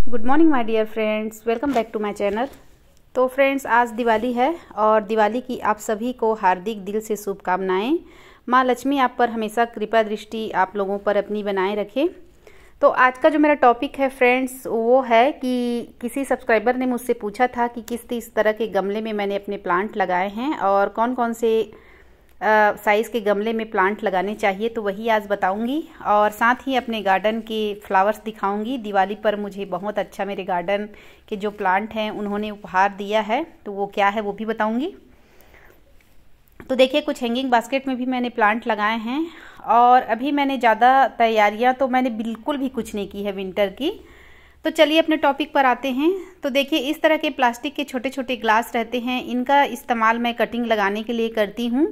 Good morning my dear friends, welcome back to my channel. तो friends, आज दिवाली है और दिवाली की आप सभी को हार्दिक दिल से शुभकामनाएं। माँ लक्ष्मी आप पर हमेशा कृपा दृष्टि आप लोगों पर अपनी बनाए रखे। तो आज का जो मेरा टॉपिक है फ्रेंड्स, वो है कि किसी सब्सक्राइबर ने मुझसे पूछा था कि किस तरह के गमले में मैंने अपने प्लांट लगाए हैं और कौन कौन से साइज़ के गमले में प्लांट लगाने चाहिए। तो वही आज बताऊंगी और साथ ही अपने गार्डन के फ्लावर्स दिखाऊंगी। दिवाली पर मुझे बहुत अच्छा मेरे गार्डन के जो प्लांट हैं उन्होंने उपहार दिया है, तो वो क्या है वो भी बताऊंगी। तो देखिए, कुछ हैंगिंग बास्केट में भी मैंने प्लांट लगाए हैं और अभी मैंने ज़्यादा तैयारियां तो मैंने बिल्कुल भी कुछ नहीं की है विंटर की। तो चलिए अपने टॉपिक पर आते हैं। तो देखिए, इस तरह के प्लास्टिक के छोटे छोटे ग्लास रहते हैं, इनका इस्तेमाल मैं कटिंग लगाने के लिए करती हूँ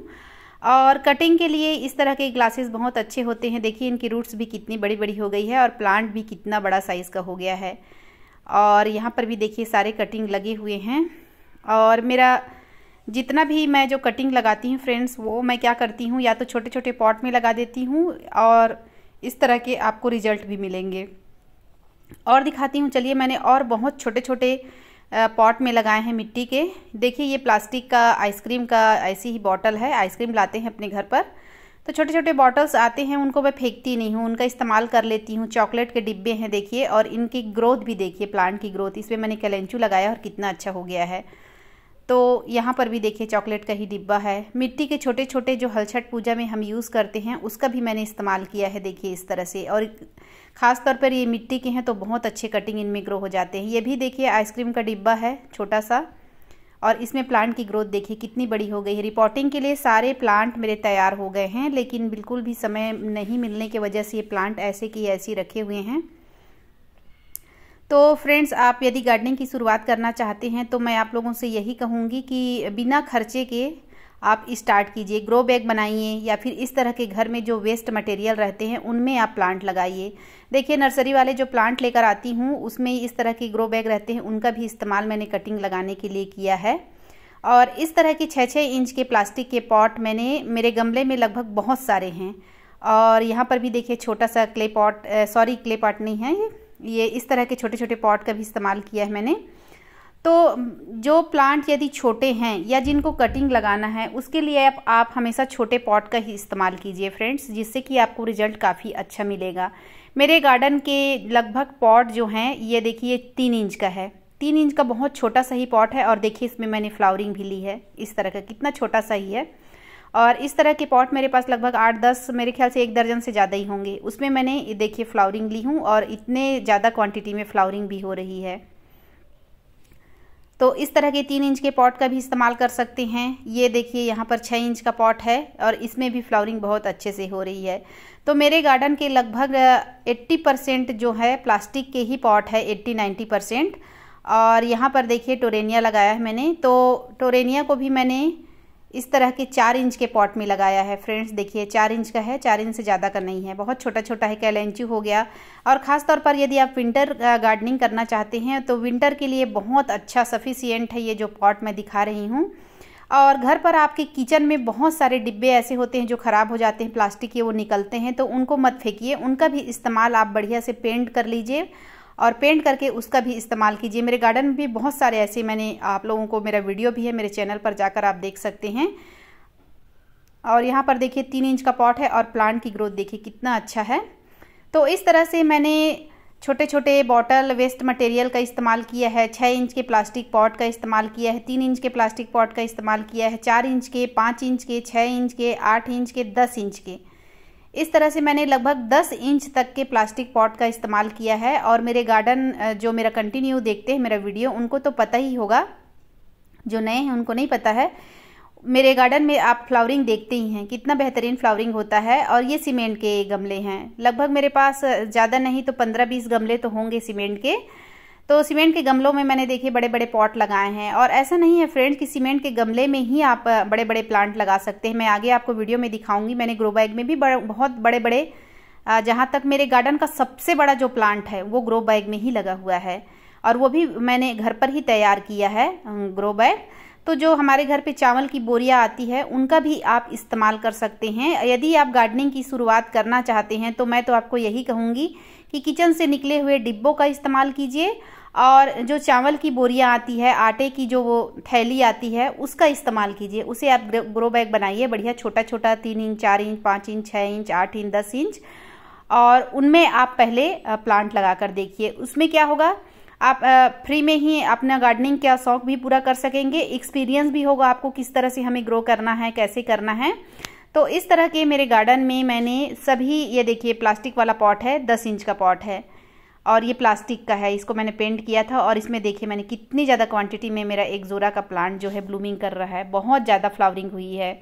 और कटिंग के लिए इस तरह के ग्लासेस बहुत अच्छे होते हैं। देखिए, इनकी रूट्स भी कितनी बड़ी बड़ी हो गई है और प्लांट भी कितना बड़ा साइज़ का हो गया है। और यहाँ पर भी देखिए सारे कटिंग लगे हुए हैं। और मेरा जितना भी मैं जो कटिंग लगाती हूँ फ्रेंड्स, वो मैं क्या करती हूँ, या तो छोटे छोटे पॉट में लगा देती हूँ और इस तरह के आपको रिजल्ट भी मिलेंगे। और दिखाती हूँ, चलिए। मैंने और बहुत छोटे छोटे पॉट में लगाए हैं मिट्टी के। देखिए, ये प्लास्टिक का आइसक्रीम का ऐसी ही बॉटल है। आइसक्रीम लाते हैं अपने घर पर तो छोटे छोटे बॉटल्स आते हैं, उनको मैं फेंकती नहीं हूँ, उनका इस्तेमाल कर लेती हूँ। चॉकलेट के डिब्बे हैं देखिए, और इनकी ग्रोथ भी देखिए, प्लांट की ग्रोथ। इसमें मैंने कैलेंचू लगाया और कितना अच्छा हो गया है। तो यहाँ पर भी देखिए चॉकलेट का ही डिब्बा है। मिट्टी के छोटे छोटे जो हलछट पूजा में हम यूज़ करते हैं उसका भी मैंने इस्तेमाल किया है, देखिए इस तरह से। और ख़ास तौर पर ये मिट्टी के हैं तो बहुत अच्छे कटिंग इनमें ग्रो हो जाते हैं। ये भी देखिए आइसक्रीम का डिब्बा है छोटा सा, और इसमें प्लांट की ग्रोथ देखिए कितनी बड़ी हो गई है। रिपोर्टिंग के लिए सारे प्लांट मेरे तैयार हो गए हैं, लेकिन बिल्कुल भी समय नहीं मिलने की वजह से ये प्लांट ऐसे की ऐसे रखे हुए हैं। तो फ्रेंड्स, आप यदि गार्डनिंग की शुरुआत करना चाहते हैं तो मैं आप लोगों से यही कहूँगी कि बिना खर्चे के आप स्टार्ट कीजिए। ग्रो बैग बनाइए या फिर इस तरह के घर में जो वेस्ट मटेरियल रहते हैं उनमें आप प्लांट लगाइए। देखिए, नर्सरी वाले जो प्लांट लेकर आती हूँ उसमें इस तरह के ग्रो बैग रहते हैं, उनका भी इस्तेमाल मैंने कटिंग लगाने के लिए किया है। और इस तरह के 6-6 इंच के प्लास्टिक के पॉट मैंने मेरे गमले में लगभग बहुत सारे हैं। और यहाँ पर भी देखिए छोटा सा क्ले पॉट, क्ले पॉट नहीं है ये इस तरह के छोटे छोटे पॉट का भी इस्तेमाल किया है मैंने। तो जो प्लांट यदि छोटे हैं या जिनको कटिंग लगाना है उसके लिए आप हमेशा छोटे पॉट का ही इस्तेमाल कीजिए फ्रेंड्स, जिससे कि आपको रिजल्ट काफ़ी अच्छा मिलेगा। मेरे गार्डन के लगभग पॉट जो हैं, ये देखिए 3 इंच का है। 3 इंच का बहुत छोटा सा ही पॉट है और देखिए इसमें मैंने फ्लावरिंग भी ली है इस तरह का, कितना छोटा सा ही है। और इस तरह के पॉट मेरे पास लगभग 8-10, मेरे ख्याल से 1 दर्जन से ज़्यादा ही होंगे। उसमें मैंने देखिए फ्लावरिंग ली हूँ और इतने ज़्यादा क्वांटिटी में फ्लावरिंग भी हो रही है। तो इस तरह के 3 इंच के पॉट का भी इस्तेमाल कर सकते हैं। ये देखिए यहाँ पर 6 इंच का पॉट है और इसमें भी फ्लावरिंग बहुत अच्छे से हो रही है। तो मेरे गार्डन के लगभग 80% जो है प्लास्टिक के ही पॉट है, 80-90%। और यहाँ पर देखिए टोरेनिया लगाया है मैंने। तो टोरेनिया को भी मैंने इस तरह के 4 इंच के पॉट में लगाया है फ्रेंड्स। देखिए 4 इंच का है, 4 इंच से ज़्यादा का नहीं है, बहुत छोटा छोटा है। कैलेंचू हो गया। और ख़ास तौर पर यदि आप विंटर गार्डनिंग करना चाहते हैं तो विंटर के लिए बहुत अच्छा सफिशिएंट है ये जो पॉट मैं दिखा रही हूँ। और घर पर आपके किचन में बहुत सारे डिब्बे ऐसे होते हैं जो ख़राब हो जाते हैं, प्लास्टिक के, वो निकलते हैं, तो उनको मत फेंकिए, उनका भी इस्तेमाल आप बढ़िया से पेंट कर लीजिए और पेंट करके उसका भी इस्तेमाल कीजिए। मेरे गार्डन में भी बहुत सारे ऐसे, मैंने आप लोगों को, मेरा वीडियो भी है मेरे चैनल पर, जाकर आप देख सकते हैं। और यहाँ पर देखिए 3 इंच का पॉट है और प्लांट की ग्रोथ देखिए कितना अच्छा है। तो इस तरह से मैंने छोटे छोटे बॉटल वेस्ट मटेरियल का इस्तेमाल किया है, 6 इंच के प्लास्टिक पॉट का इस्तेमाल किया है, 3 इंच के प्लास्टिक पॉट का इस्तेमाल किया है, 4 इंच के, 5 इंच के, 6 इंच के, 8 इंच के, 10 इंच के। इस तरह से मैंने लगभग 10 इंच तक के प्लास्टिक पॉट का इस्तेमाल किया है। और मेरे गार्डन जो मेरा कंटिन्यू देखते हैं मेरा वीडियो, उनको तो पता ही होगा, जो नए हैं उनको नहीं पता है। मेरे गार्डन में आप फ्लावरिंग देखते ही हैं, कितना बेहतरीन फ्लावरिंग होता है। और ये सीमेंट के गमले हैं, लगभग मेरे पास ज़्यादा नहीं तो 15-20 गमले तो होंगे सीमेंट के। तो सीमेंट के गमलों में मैंने देखिए बड़े बड़े पॉट लगाए हैं। और ऐसा नहीं है फ्रेंड्स कि सीमेंट के गमले में ही आप बड़े बड़े प्लांट लगा सकते हैं। मैं आगे आपको वीडियो में दिखाऊंगी। मैंने ग्रो बैग में भी बहुत बड़े बड़े, जहाँ तक मेरे गार्डन का सबसे बड़ा जो प्लांट है वो ग्रो बैग में ही लगा हुआ है, और वो भी मैंने घर पर ही तैयार किया है ग्रो बैग। तो जो हमारे घर पे चावल की बोरियां आती है उनका भी आप इस्तेमाल कर सकते हैं। यदि आप गार्डनिंग की शुरुआत करना चाहते हैं तो मैं तो आपको यही कहूँगी कि किचन से निकले हुए डिब्बों का इस्तेमाल कीजिए और जो चावल की बोरियां आती है, आटे की जो वो थैली आती है, उसका इस्तेमाल कीजिए। उसे आप ग्रो बैग बनाइए बढ़िया छोटा छोटा, 3 inch, 4 inch, 5 inch, 6 inch, 8 inch, 10 inch, और उनमें आप पहले प्लांट लगा कर देखिए। उसमें क्या होगा, आप फ्री में ही अपना गार्डनिंग का शौक भी पूरा कर सकेंगे, एक्सपीरियंस भी होगा आपको किस तरह से हमें ग्रो करना है, कैसे करना है। तो इस तरह के मेरे गार्डन में मैंने सभी, ये देखिए प्लास्टिक वाला पॉट है, 10 इंच का पॉट है और ये प्लास्टिक का है, इसको मैंने पेंट किया था। और इसमें देखिए मैंने कितनी ज़्यादा क्वांटिटी में मेरा एक जोरा का प्लांट जो है ब्लूमिंग कर रहा है, बहुत ज़्यादा फ्लावरिंग हुई है।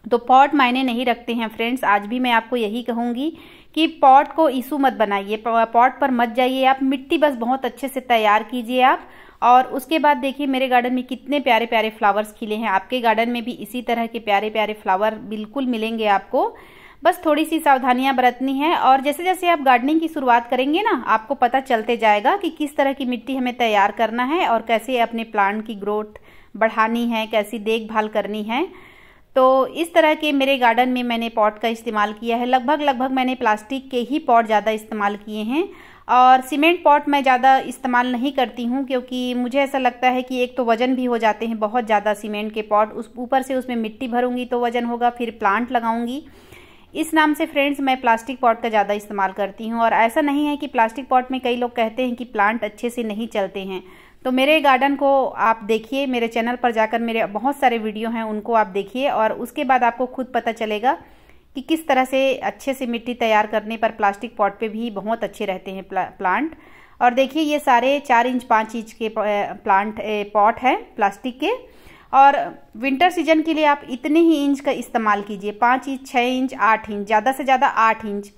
तो पॉट मायने नहीं रखते हैं फ्रेंड्स, आज भी मैं आपको यही कहूँगी कि पॉट को इशू मत बनाइए, पॉट पर मत जाइए आप, मिट्टी बस बहुत अच्छे से तैयार कीजिए आप। और उसके बाद देखिए मेरे गार्डन में कितने प्यारे प्यारे फ्लावर्स खिले हैं। आपके गार्डन में भी इसी तरह के प्यारे प्यारे फ्लावर बिल्कुल मिलेंगे आपको, बस थोड़ी सी सावधानियां बरतनी है। और जैसे जैसे आप गार्डनिंग की शुरुआत करेंगे ना, आपको पता चलते जाएगा कि किस तरह की मिट्टी हमें तैयार करना है और कैसे अपने प्लांट की ग्रोथ बढ़ानी है, कैसी देखभाल करनी है। तो इस तरह के मेरे गार्डन में मैंने पॉट का इस्तेमाल किया है। लगभग मैंने प्लास्टिक के ही पॉट ज़्यादा इस्तेमाल किए हैं और सीमेंट पॉट मैं ज़्यादा इस्तेमाल नहीं करती हूँ, क्योंकि मुझे ऐसा लगता है कि एक तो वजन भी हो जाते हैं बहुत ज़्यादा सीमेंट के पॉट, उस ऊपर से उसमें मिट्टी भरूंगी तो वजन होगा, फिर प्लांट लगाऊंगी। इस नाम से फ्रेंड्स मैं प्लास्टिक पॉट का ज़्यादा इस्तेमाल करती हूँ। और ऐसा नहीं है कि प्लास्टिक पॉट में कई लोग कहते हैं कि प्लांट अच्छे से नहीं चलते हैं, तो मेरे गार्डन को आप देखिए, मेरे चैनल पर जाकर मेरे बहुत सारे वीडियो हैं उनको आप देखिए और उसके बाद आपको खुद पता चलेगा कि किस तरह से अच्छे से मिट्टी तैयार करने पर प्लास्टिक पॉट पे भी बहुत अच्छे रहते हैं प्लांट। और देखिए ये सारे 4 इंच 5 इंच के प्लांट पॉट हैं प्लास्टिक के, और विंटर सीजन के लिए आप इतने ही इंच का इस्तेमाल कीजिए, 5 इंच, 6 इंच, 8 इंच, ज़्यादा से ज़्यादा 8 इंच,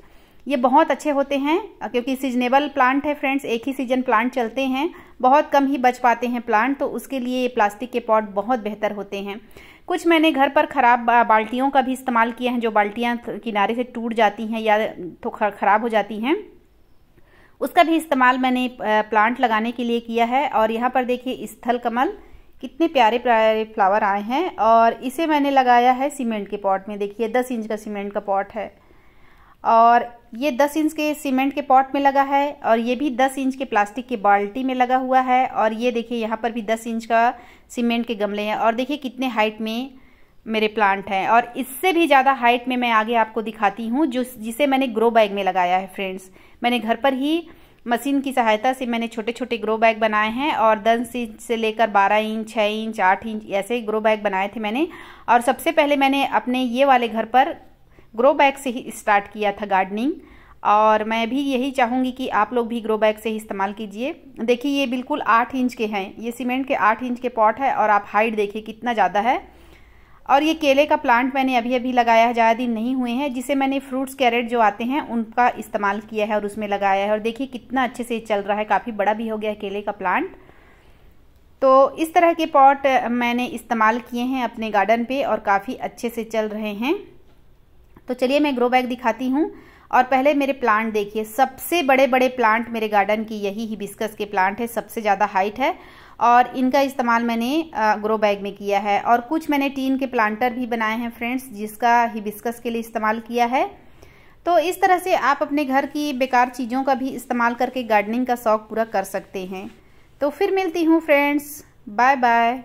ये बहुत अच्छे होते हैं। क्योंकि सीजनेबल प्लांट है फ्रेंड्स, एक ही सीजन प्लांट चलते हैं, बहुत कम ही बच पाते हैं प्लांट, तो उसके लिए ये प्लास्टिक के पॉट बहुत बेहतर होते हैं। कुछ मैंने घर पर ख़राब बाल्टियों का भी इस्तेमाल किया है, जो बाल्टियाँ किनारे से टूट जाती हैं या तो ख़राब हो जाती हैं, उसका भी इस्तेमाल मैंने प्लांट लगाने के लिए किया है। और यहाँ पर देखिए स्थल कमल, कितने प्यारे प्यारे फ्लावर आए हैं, और इसे मैंने लगाया है सीमेंट के पॉट में। देखिए 10 इंच का सीमेंट का पॉट है और ये 10 इंच के सीमेंट के पॉट में लगा है, और ये भी 10 इंच के प्लास्टिक की बाल्टी में लगा हुआ है। और ये देखिए यहाँ पर भी 10 इंच का सीमेंट के गमले हैं, और देखिए कितने हाइट में मेरे प्लांट हैं। और इससे भी ज़्यादा हाइट में मैं आगे आपको दिखाती हूँ, जिसे मैंने ग्रो बैग में लगाया है फ्रेंड्स। मैंने घर पर ही मशीन की सहायता से मैंने छोटे छोटे ग्रो बैग बनाए हैं, और 10 इंच से लेकर 12 इंच, 6 इंच, 8 इंच ऐसे ग्रो बैग बनाए थे मैंने। और सबसे पहले मैंने अपने ये वाले घर पर ग्रो बैग से ही स्टार्ट किया था गार्डनिंग, और मैं भी यही चाहूँगी कि आप लोग भी ग्रो बैग से ही इस्तेमाल कीजिए। देखिए ये बिल्कुल 8 इंच के हैं, ये सीमेंट के 8 इंच के पॉट है, और आप हाइट देखिए कितना ज़्यादा है। और ये केले का प्लांट मैंने अभी अभी लगाया है, ज़्यादा दिन नहीं हुए हैं, जिसे मैंने फ्रूट्स कैरेट जो आते हैं उनका इस्तेमाल किया है और उसमें लगाया है। और देखिए कितना अच्छे से चल रहा है, काफ़ी बड़ा भी हो गया है केले का प्लांट। तो इस तरह के पॉट मैंने इस्तेमाल किए हैं अपने गार्डन पे और काफ़ी अच्छे से चल रहे हैं। तो चलिए मैं ग्रो बैग दिखाती हूँ। और पहले मेरे प्लांट देखिए, सबसे बड़े बड़े प्लांट मेरे गार्डन की यही हिबिस्कस के प्लांट है, सबसे ज़्यादा हाइट है, और इनका इस्तेमाल मैंने ग्रो बैग में किया है। और कुछ मैंने टीन के प्लांटर भी बनाए हैं फ्रेंड्स, जिसका हिबिस्कस के लिए इस्तेमाल किया है। तो इस तरह से आप अपने घर की बेकार चीज़ों का भी इस्तेमाल करके गार्डनिंग का शौक़ पूरा कर सकते हैं। तो फिर मिलती हूँ फ्रेंड्स, बाय बाय।